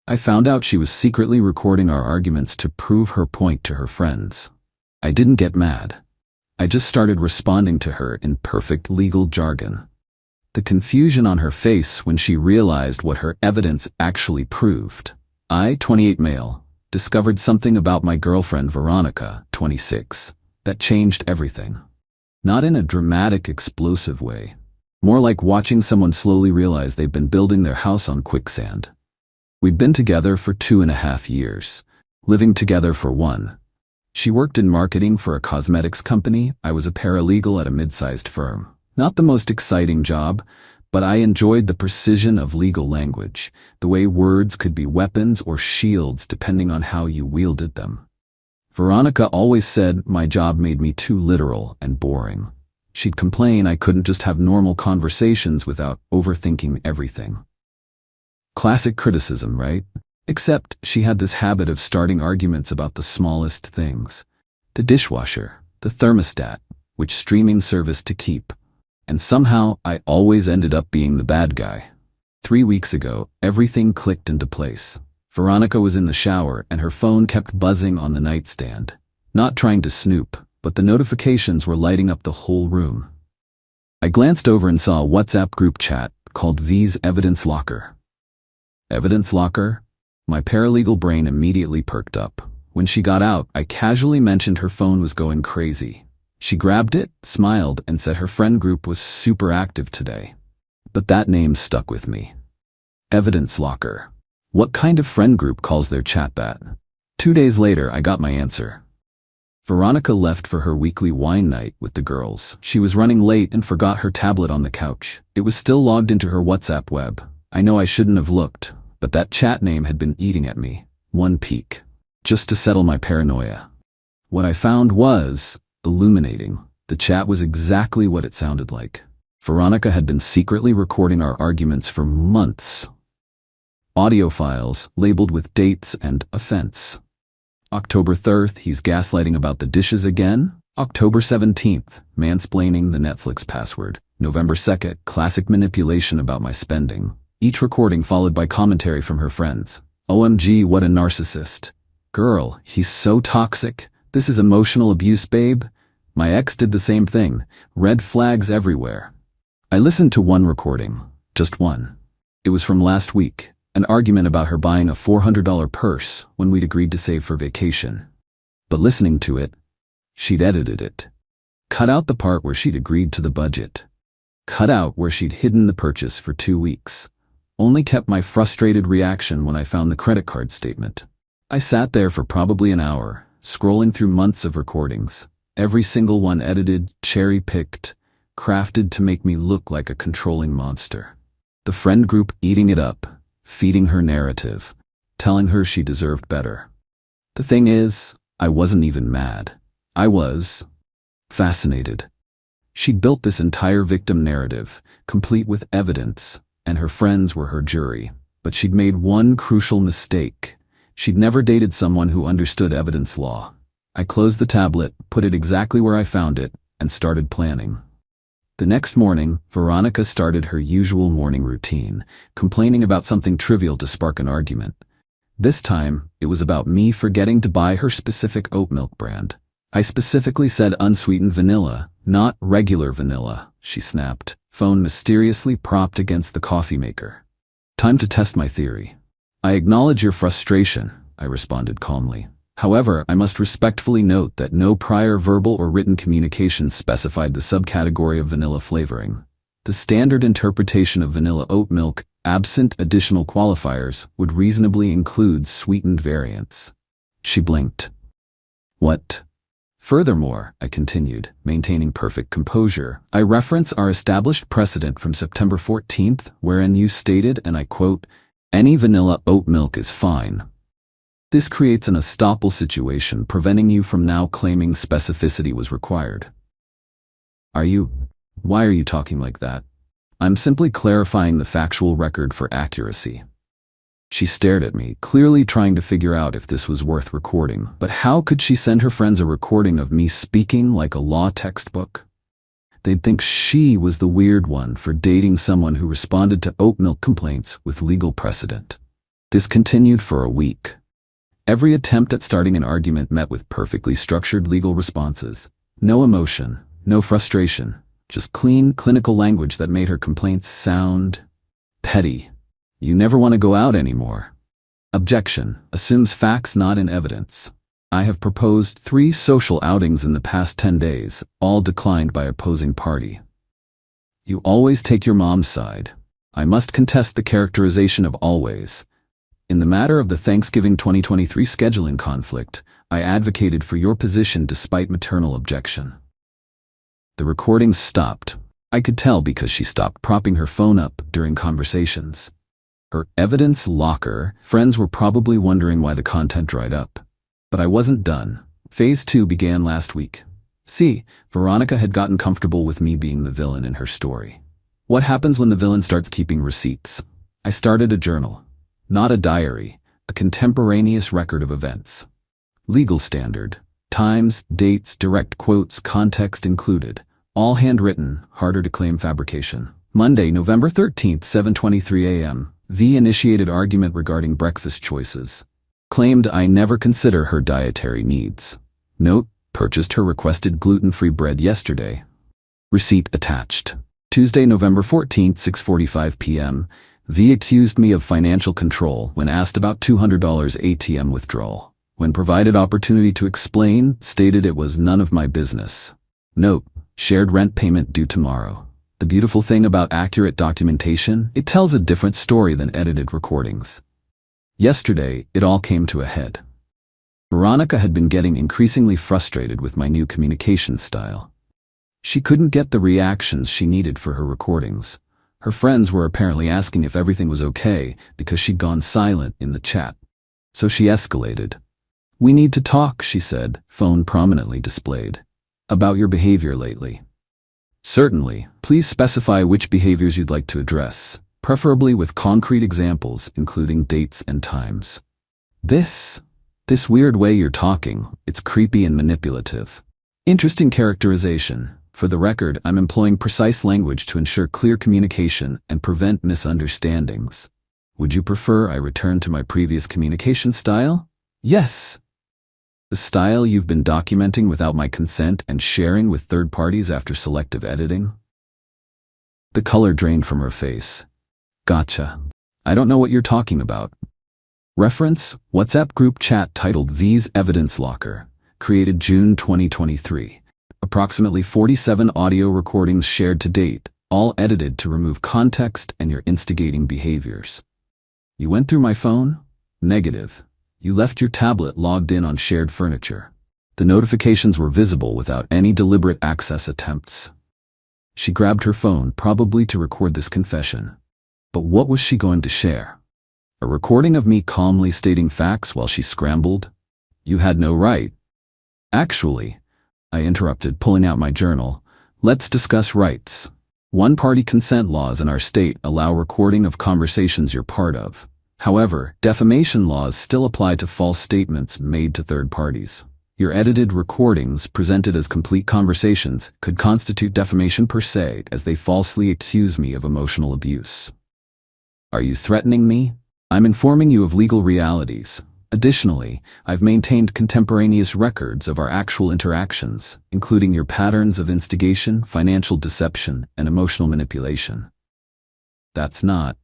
I found out she was secretly recording our arguments to prove her point to her friends. I didn't get mad. I just started responding to her in perfect legal jargon. The confusion on her face when she realized what her evidence actually proved. I, 28 male, discovered something about my girlfriend Veronica, 26, that changed everything. Not in a dramatic, explosive way. More like watching someone slowly realize they've been building their house on quicksand. We'd been together for 2.5 years, living together for 1. She worked in marketing for a cosmetics company. I was a paralegal at a mid-sized firm. Not the most exciting job, but I enjoyed the precision of legal language, the way words could be weapons or shields depending on how you wielded them. Veronica always said my job made me too literal and boring. She'd complain I couldn't just have normal conversations without overthinking everything. Classic criticism, right? Except she had this habit of starting arguments about the smallest things. The dishwasher, the thermostat, which streaming service to keep. And somehow I always ended up being the bad guy. 3 weeks ago, everything clicked into place. Veronica was in the shower and her phone kept buzzing on the nightstand. Not trying to snoop, but the notifications were lighting up the whole room. I glanced over and saw a WhatsApp group chat called V's Evidence Locker. Evidence Locker? My paralegal brain immediately perked up. When she got out, I casually mentioned her phone was going crazy. She grabbed it, smiled, and said her friend group was super active today. But that name stuck with me. Evidence Locker. What kind of friend group calls their chat that? 2 days later, I got my answer. Veronica left for her weekly wine night with the girls. She was running late and forgot her tablet on the couch. It was still logged into her WhatsApp web. I know I shouldn't have looked, but that chat name had been eating at me. One peek. Just to settle my paranoia. What I found was illuminating. The chat was exactly what it sounded like. Veronica had been secretly recording our arguments for months. Audio files labeled with dates and offense. October 3rd, he's gaslighting about the dishes again. October 17th, mansplaining the Netflix password. November 2nd, classic manipulation about my spending. Each recording followed by commentary from her friends. OMG, what a narcissist. Girl, he's so toxic. This is emotional abuse, babe. My ex did the same thing. Red flags everywhere. I listened to one recording. Just one. It was from last week. An argument about her buying a $400 purse when we'd agreed to save for vacation. But listening to it, she'd edited it. Cut out the part where she'd agreed to the budget. Cut out where she'd hidden the purchase for 2 weeks. Only kept my frustrated reaction when I found the credit card statement. I sat there for probably an hour, scrolling through months of recordings. Every single one edited, cherry-picked, crafted to make me look like a controlling monster. The friend group eating it up, feeding her narrative, telling her she deserved better. The thing is, I wasn't even mad. I was fascinated. She'd built this entire victim narrative, complete with evidence, and her friends were her jury. But she'd made one crucial mistake. She'd never dated someone who understood evidence law. I closed the tablet, put it exactly where I found it, and started planning. The next morning, Veronica started her usual morning routine, complaining about something trivial to spark an argument. This time, it was about me forgetting to buy her specific oat milk brand. I specifically said unsweetened vanilla, not regular vanilla, she snapped, phone mysteriously propped against the coffee maker. Time to test my theory. I acknowledge your frustration, I responded calmly. However, I must respectfully note that no prior verbal or written communication specified the subcategory of vanilla flavoring. The standard interpretation of vanilla oat milk, absent additional qualifiers, would reasonably include sweetened variants. She blinked. What? Furthermore, I continued, maintaining perfect composure, I reference our established precedent from September 14th, wherein you stated, and I quote, "Any vanilla oat milk is fine." This creates an estoppel situation, preventing you from now claiming specificity was required. Why are you talking like that? I'm simply clarifying the factual record for accuracy. She stared at me, clearly trying to figure out if this was worth recording. But how could she send her friends a recording of me speaking like a law textbook? They'd think she was the weird one for dating someone who responded to oat milk complaints with legal precedent. This continued for a week. Every attempt at starting an argument met with perfectly structured legal responses. No emotion, no frustration, just clean, clinical language that made her complaints sound petty. You never want to go out anymore. Objection. Assumes facts not in evidence. I have proposed 3 social outings in the past 10 days, all declined by opposing party. You always take your mom's side. I must contest the characterization of always. In the matter of the Thanksgiving 2023 scheduling conflict, I advocated for your position despite maternal objection. The recordings stopped. I could tell because she stopped propping her phone up during conversations. Her evidence locker. Friends were probably wondering why the content dried up. But I wasn't done. Phase 2 began last week. See, Veronica had gotten comfortable with me being the villain in her story. What happens when the villain starts keeping receipts? I started a journal. Not a diary, a contemporaneous record of events. Legal standard. Times, dates, direct quotes, context included. All handwritten, harder to claim fabrication. Monday, November 13th, 7:23 a.m. V initiated argument regarding breakfast choices. Claimed I never consider her dietary needs. Note, purchased her requested gluten-free bread yesterday. Receipt attached. Tuesday, November 14th, 6:45 p.m. V accused me of financial control when asked about $200 ATM withdrawal. When provided opportunity to explain, stated it was none of my business. Note, shared rent payment due tomorrow. The beautiful thing about accurate documentation, it tells a different story than edited recordings. Yesterday, it all came to a head. Veronica had been getting increasingly frustrated with my new communication style. She couldn't get the reactions she needed for her recordings. Her friends were apparently asking if everything was okay because she'd gone silent in the chat. So she escalated. We need to talk, she said, phone prominently displayed. About your behavior lately. Certainly, please specify which behaviors you'd like to address, preferably with concrete examples, including dates and times. This weird way you're talking, it's creepy and manipulative. Interesting characterization. For the record, I'm employing precise language to ensure clear communication and prevent misunderstandings. Would you prefer I return to my previous communication style? Yes. The style you've been documenting without my consent and sharing with third parties after selective editing? The color drained from her face. Gotcha. I don't know what you're talking about. Reference, WhatsApp group chat titled V's Evidence Locker, created June 2023. Approximately 47 audio recordings shared to date, all edited to remove context and your instigating behaviors. You went through my phone? Negative. You left your tablet logged in on shared furniture. The notifications were visible without any deliberate access attempts. She grabbed her phone, probably to record this confession. But what was she going to share? A recording of me calmly stating facts while she scrambled? You had no right. Actually, I interrupted, pulling out my journal. Let's discuss rights. One-party consent laws in our state allow recording of conversations you're part of. However, defamation laws still apply to false statements made to third parties. Your edited recordings, presented as complete conversations, could constitute defamation per se, as they falsely accuse me of emotional abuse. Are you threatening me? I'm informing you of legal realities. Additionally, I've maintained contemporaneous records of our actual interactions, including your patterns of instigation, financial deception, and emotional manipulation. That's not.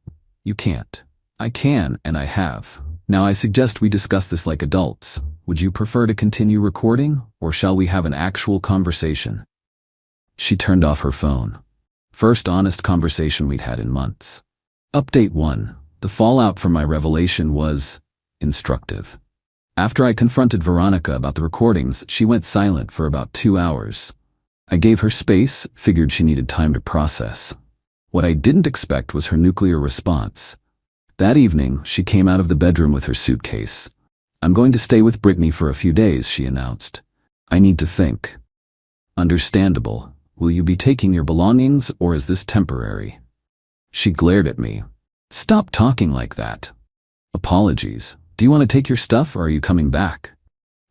You can't. I can, and I have. Now I suggest we discuss this like adults. Would you prefer to continue recording, or shall we have an actual conversation? She turned off her phone. First honest conversation we'd had in months. Update 1. The fallout from my revelation was instructive. After I confronted Veronica about the recordings, she went silent for about 2 hours. I gave her space, figured she needed time to process. What I didn't expect was her nuclear response. That evening, she came out of the bedroom with her suitcase. I'm going to stay with Brittany for a few days, she announced. I need to think. Understandable. Will you be taking your belongings, or is this temporary? She glared at me. Stop talking like that. Apologies. Do you want to take your stuff, or are you coming back?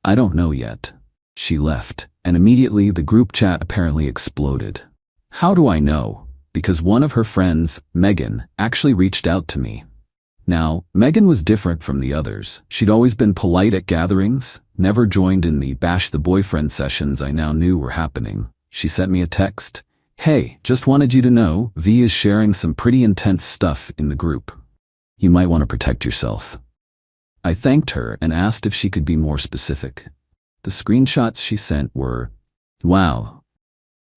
I don't know yet. She left, and immediately the group chat apparently exploded. How do I know? Because one of her friends, Megan, actually reached out to me. Now, Megan was different from the others. She'd always been polite at gatherings, never joined in the bash the boyfriend sessions I now knew were happening. She sent me a text. "Hey, just wanted you to know, V is sharing some pretty intense stuff in the group. You might want to protect yourself." I thanked her and asked if she could be more specific. The screenshots she sent were, wow.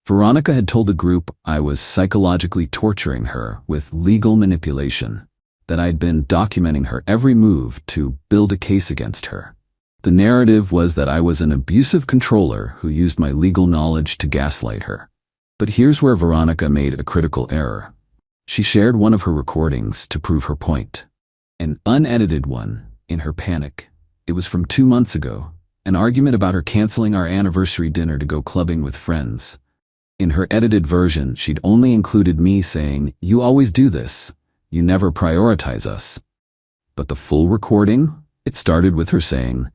Veronica had told the group I was psychologically torturing her with legal manipulation, that I'd been documenting her every move to build a case against her. The narrative was that I was an abusive controller who used my legal knowledge to gaslight her. But here's where Veronica made a critical error. She shared one of her recordings to prove her point. An unedited one, in her panic. It was from 2 months ago, an argument about her canceling our anniversary dinner to go clubbing with friends. In her edited version, she'd only included me saying, "You always do this. You never prioritize us." But the full recording? It started with her saying,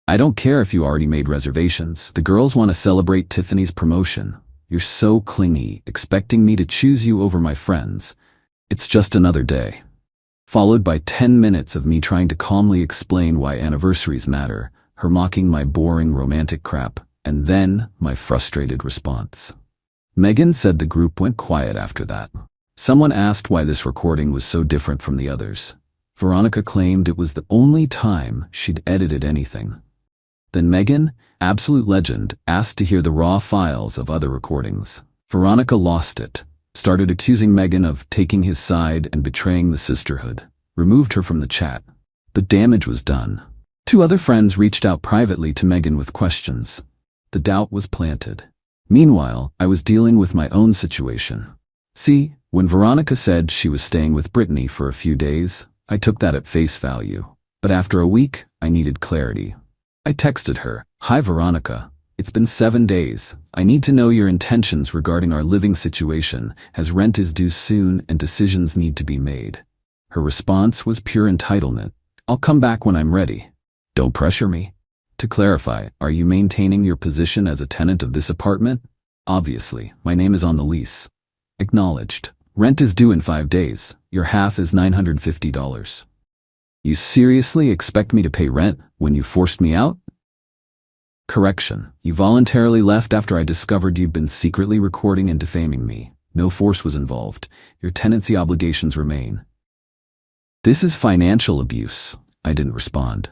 "I don't care if you already made reservations. The girls want to celebrate Tiffany's promotion. You're so clingy, expecting me to choose you over my friends. It's just another day." Followed by 10 minutes of me trying to calmly explain why anniversaries matter, her mocking my boring romantic crap, and then my frustrated response. Megan said the group went quiet after that. Someone asked why this recording was so different from the others. Veronica claimed it was the only time she'd edited anything. Then Megan, absolute legend, asked to hear the raw files of other recordings. Veronica lost it, started accusing Megan of taking his side and betraying the sisterhood, removed her from the chat. The damage was done. 2 other friends reached out privately to Megan with questions. The doubt was planted. Meanwhile, I was dealing with my own situation. See, when Veronica said she was staying with Brittany for a few days, I took that at face value. But after a week, I needed clarity. I texted her, "Hi Veronica, it's been 7 days. I need to know your intentions regarding our living situation, as rent is due soon and decisions need to be made." Her response was pure entitlement. "I'll come back when I'm ready. Don't pressure me." To clarify, are you maintaining your position as a tenant of this apartment? Obviously, my name is on the lease. Acknowledged. Rent is due in 5 days. Your half is $950. You seriously expect me to pay rent when you forced me out? Correction. You voluntarily left after I discovered you'd been secretly recording and defaming me. No force was involved. Your tenancy obligations remain. This is financial abuse. I didn't respond.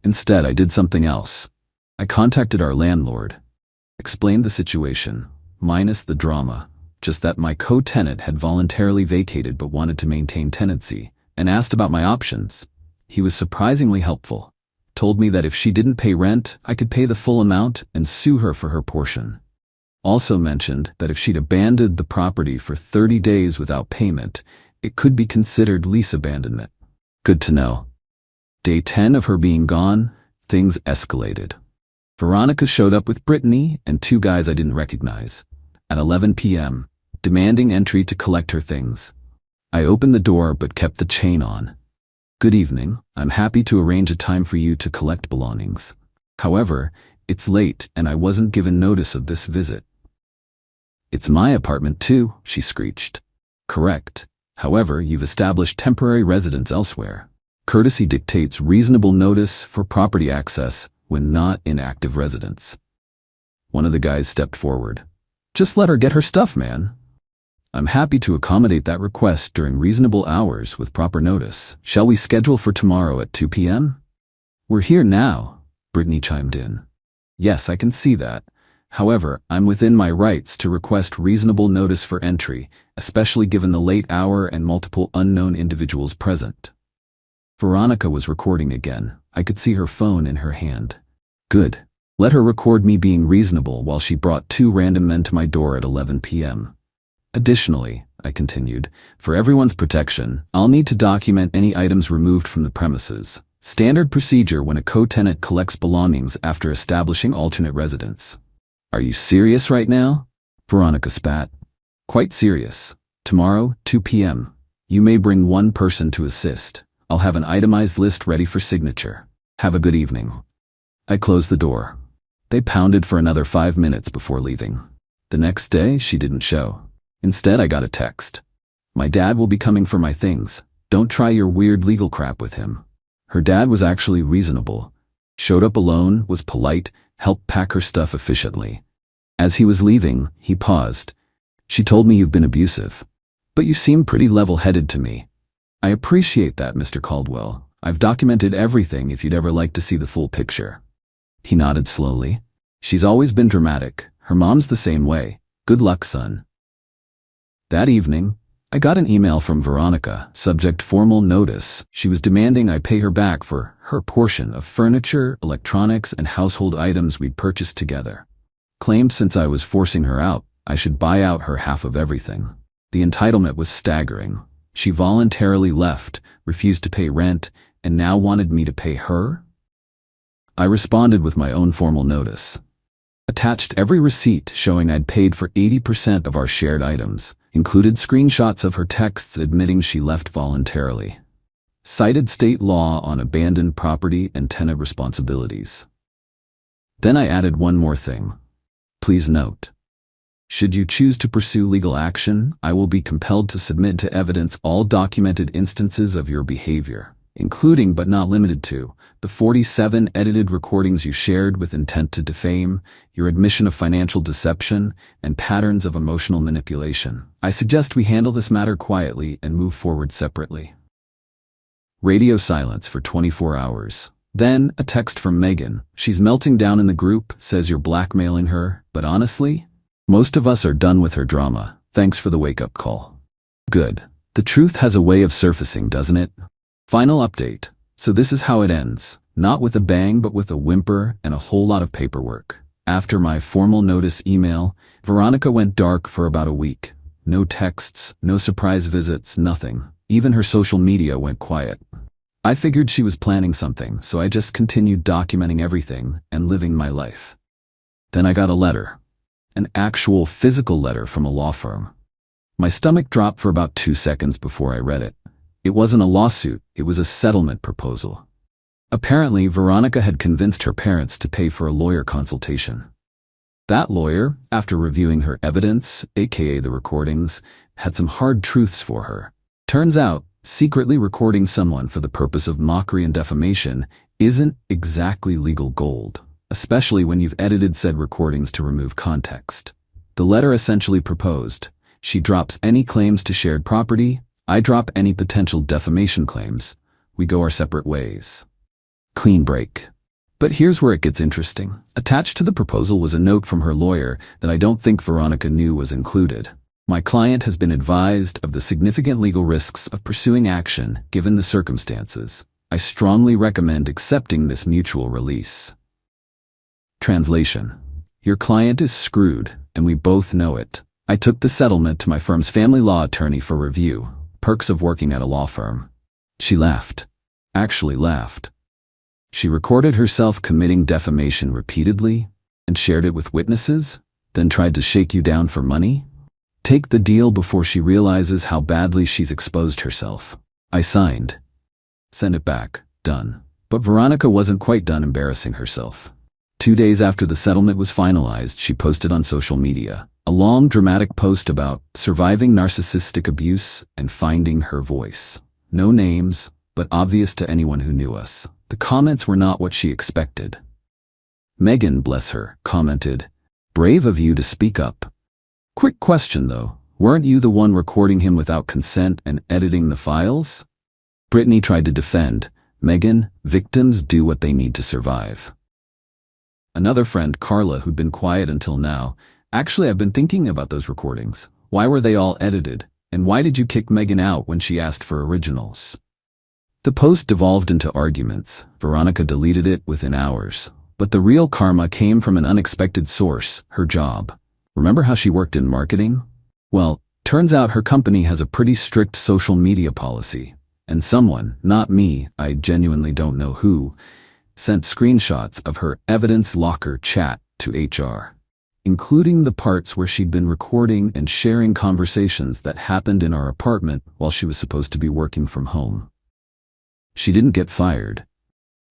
Instead, I did something else. I contacted our landlord, explained the situation, minus the drama, just that my co-tenant had voluntarily vacated but wanted to maintain tenancy, and asked about my options. He was surprisingly helpful. Told me that if she didn't pay rent, I could pay the full amount and sue her for her portion. Also mentioned that if she'd abandoned the property for 30 days without payment, it could be considered lease abandonment. Good to know. Day 10 of her being gone, things escalated. Veronica showed up with Brittany and 2 guys I didn't recognize. At 11 p.m., demanding entry to collect her things. I opened the door but kept the chain on. "Good evening, I'm happy to arrange a time for you to collect belongings. However, it's late and I wasn't given notice of this visit." "It's my apartment too," she screeched. "Correct. However, you've established temporary residence elsewhere. Courtesy dictates reasonable notice for property access when not in active residence." One of the guys stepped forward. "Just let her get her stuff, man." "I'm happy to accommodate that request during reasonable hours with proper notice. Shall we schedule for tomorrow at 2 p.m.? "We're here now," Brittany chimed in. "Yes, I can see that. However, I'm within my rights to request reasonable notice for entry, especially given the late hour and multiple unknown individuals present." Veronica was recording again. I could see her phone in her hand. Good. Let her record me being reasonable while she brought 2 random men to my door at 11 p.m. Additionally, I continued, for everyone's protection, I'll need to document any items removed from the premises. Standard procedure when a co-tenant collects belongings after establishing alternate residence. "Are you serious right now?" Veronica spat. "Quite serious. Tomorrow, 2 p.m. You may bring 1 person to assist. I'll have an itemized list ready for signature. Have a good evening." I closed the door. They pounded for another 5 minutes before leaving. The next day, she didn't show. Instead, I got a text. "My dad will be coming for my things. Don't try your weird legal crap with him. Her dad was actually reasonable. Showed up alone, was polite, helped pack her stuff efficiently. As he was leaving, he paused. She told me you've been abusive. But you seem pretty level-headed to me. I appreciate that, Mr. Caldwell. I've documented everything if you'd ever like to see the full picture. He nodded slowly. She's always been dramatic. Her mom's the same way. Good luck, son. That evening, I got an email from Veronica, subject formal notice. She was demanding I pay her back for her portion of furniture, electronics, and household items we'd purchased together. Claimed since I was forcing her out, I should buy out her half of everything. The entitlement was staggering. She voluntarily left, refused to pay rent, and now wanted me to pay her? I responded with my own formal notice. Attached every receipt showing I'd paid for 80% of our shared items, included screenshots of her texts admitting she left voluntarily. Cited state law on abandoned property and tenant responsibilities. Then I added one more thing. Please note, should you choose to pursue legal action, I will be compelled to submit to evidence all documented instances of your behavior, including but not limited to the 47 edited recordings you shared with intent to defame, your admission of financial deception, and patterns of emotional manipulation. I suggest we handle this matter quietly and move forward separately. Radio silence for 24 hours. Then, a text from Megan. She's melting down in the group, says you're blackmailing her, but honestly, most of us are done with her drama. Thanks for the wake-up call. Good. The truth has a way of surfacing, doesn't it? Final update. So this is how it ends. Not with a bang, but with a whimper and a whole lot of paperwork. After my formal notice email, Veronica went dark for about a week. No texts, no surprise visits, nothing. Even her social media went quiet. I figured she was planning something, so I just continued documenting everything and living my life. Then I got a letter. An actual physical letter from a law firm. My stomach dropped for about 2 seconds before I read it. It wasn't a lawsuit, it was a settlement proposal. Apparently, Veronica had convinced her parents to pay for a lawyer consultation. That lawyer, after reviewing her evidence, aka the recordings, had some hard truths for her. Turns out, secretly recording someone for the purpose of mockery and defamation isn't exactly legal gold, especially when you've edited said recordings to remove context. The letter essentially proposed, she drops any claims to shared property, I drop any potential defamation claims, we go our separate ways. Clean break. But here's where it gets interesting. Attached to the proposal was a note from her lawyer that I don't think Veronica knew was included. My client has been advised of the significant legal risks of pursuing action given the circumstances. I strongly recommend accepting this mutual release. Translation. Your client is screwed, and we both know it. I took the settlement to my firm's family law attorney for review. Perks of working at a law firm. She laughed. Actually laughed. She recorded herself committing defamation repeatedly and shared it with witnesses, then tried to shake you down for money? Take the deal before she realizes how badly she's exposed herself. I signed. Send it back. Done. But Veronica wasn't quite done embarrassing herself. 2 days after the settlement was finalized, she posted on social media a long, dramatic post about surviving narcissistic abuse and finding her voice. No names, but obvious to anyone who knew us. The comments were not what she expected. Megan, bless her, commented, "Brave of you to speak up. Quick question though, weren't you the one recording him without consent and editing the files?" Brittany tried to defend, "Megan, victims do what they need to survive." Another friend, Carla, who'd been quiet until now, "Actually, I've been thinking about those recordings. Why were they all edited? And why did you kick Megan out when she asked for originals?" The post devolved into arguments. Veronica deleted it within hours. But the real karma came from an unexpected source, her job. Remember how she worked in marketing? Well, turns out her company has a pretty strict social media policy. And someone, not me, I genuinely don't know who, sent screenshots of her evidence locker chat to HR, including the parts where she'd been recording and sharing conversations that happened in our apartment while she was supposed to be working from home. She didn't get fired,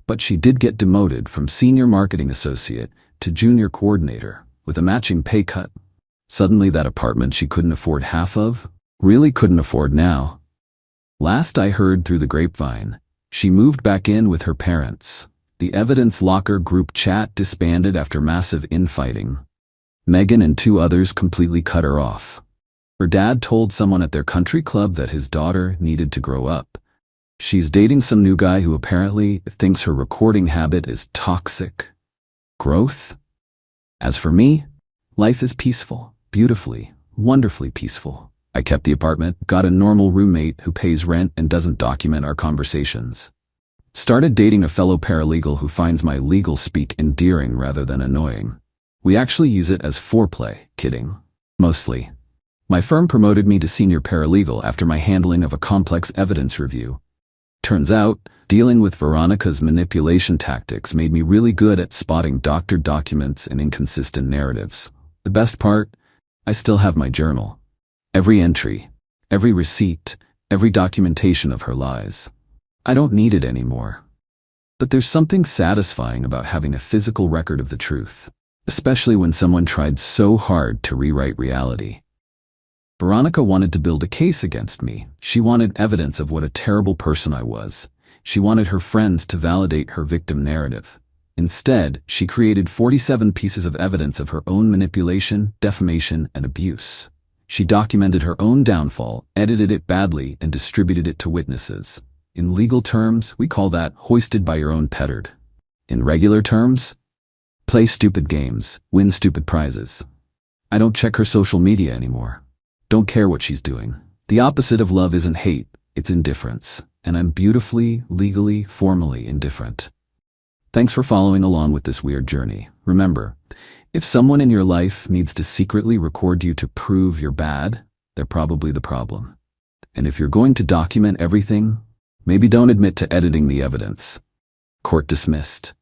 but she did get demoted from senior marketing associate to junior coordinator with a matching pay cut. Suddenly that apartment she couldn't afford half of, really couldn't afford now, Last I heard through the grapevine, she moved back in with her parents. The evidence locker group chat disbanded after massive infighting. Megan and 2 others completely cut her off. Her dad told someone at their country club that his daughter needed to grow up. She's dating some new guy who apparently thinks her recording habit is toxic. Growth? As for me, life is peaceful, beautifully, wonderfully peaceful. I kept the apartment, got a normal roommate who pays rent and doesn't document our conversations. Started dating a fellow paralegal who finds my legal speak endearing rather than annoying. We actually use it as foreplay, kidding. Mostly. My firm promoted me to senior paralegal after my handling of a complex evidence review. Turns out, dealing with Veronica's manipulation tactics made me really good at spotting doctored documents and inconsistent narratives. The best part? I still have my journal. Every entry, every receipt, every documentation of her lies. I don't need it anymore. But there's something satisfying about having a physical record of the truth, especially when someone tried so hard to rewrite reality. Veronica wanted to build a case against me. She wanted evidence of what a terrible person I was. She wanted her friends to validate her victim narrative. Instead, she created 47 pieces of evidence of her own manipulation, defamation, and abuse. She documented her own downfall, edited it badly, and distributed it to witnesses. In legal terms, we call that hoisted by your own petard. In regular terms, play stupid games, win stupid prizes. I don't check her social media anymore. Don't care what she's doing. The opposite of love isn't hate, it's indifference. And I'm beautifully, legally, formally indifferent. Thanks for following along with this weird journey. Remember, if someone in your life needs to secretly record you to prove you're bad, they're probably the problem. And if you're going to document everything, maybe don't admit to editing the evidence. Court dismissed.